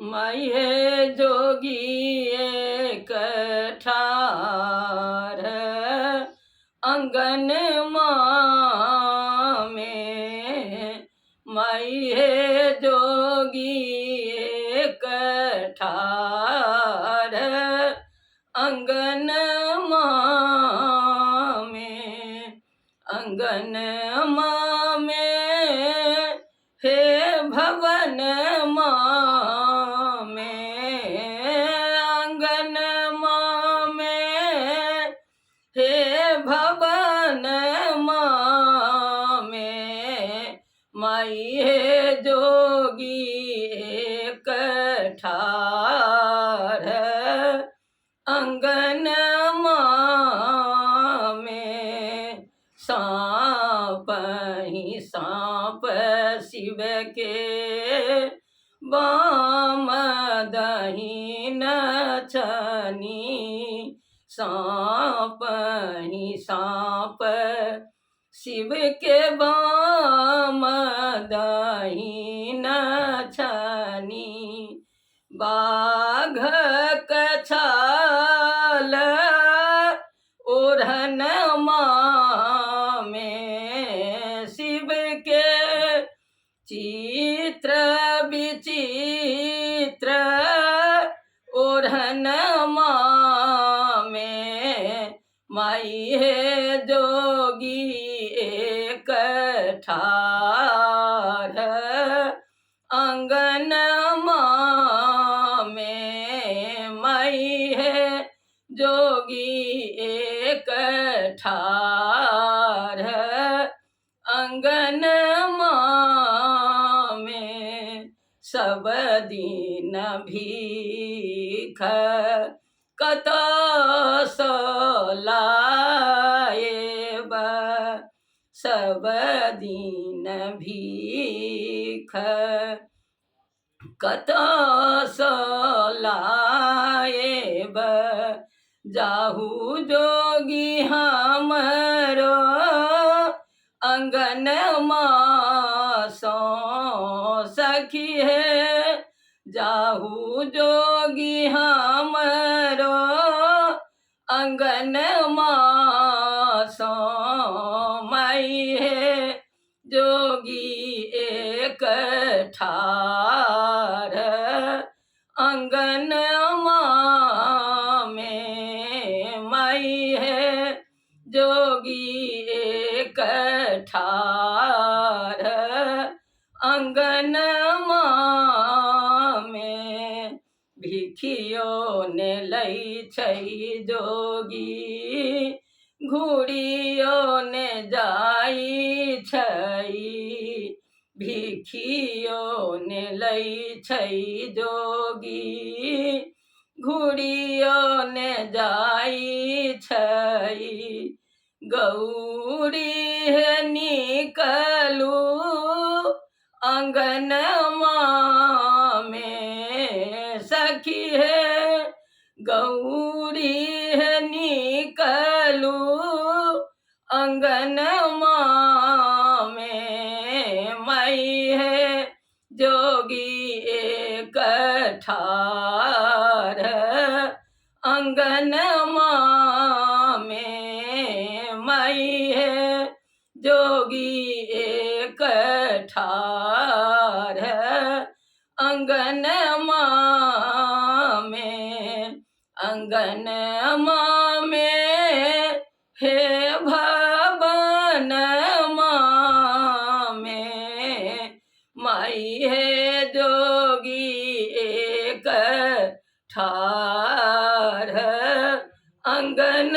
माई है जोगी एक ठार अंगन माँ में। माई है जोगी एक ठार अंगन माँ में। अंगन माँ में हे भवन माँ में। अंगन माँ में हे भवन माँ में। माई है जोगी एक ठार अंगन माँ में। सांप ही सांप शिव के बाम दहीन छनी। सांप ही सांप शिव के बाम दहीन छनी। बाघ कछाल ओढ़न माँ में। शिव के चित्र विचित्र ओढ़न माँ में। माई है जोगी एक ठार अंगन माँ में। माई है जोगी एक ठार अंगन माँ में। सब दिन भीख कतो सो लाएब। सब दिन भीख कतो सो लाएब। जाहू जोगी हमरो अंगन माँ सो सखी है। जाहू जोगी हमरो अंगन माँ सो। माई है जोगी एक ठार अंगन माँ में। माई है जोगी एक ठार अंगन माँ में। भिखियो ने लई छै जोगी घुड़ियो ने जाई छै। भिखियो ने लई छै जोगी घुड़ियो ने जाई छै। गौरी है निकलू अंगन माँ में सखी है। गौरी है निकलू अंगन माँ में। माई है जोगी एक ठार अंगन माँ में। माई है जोगी एक ठार अंगन माँ में। अंगन माँ में हे भवन माँ में। माई है जोगी एक ठार अंगन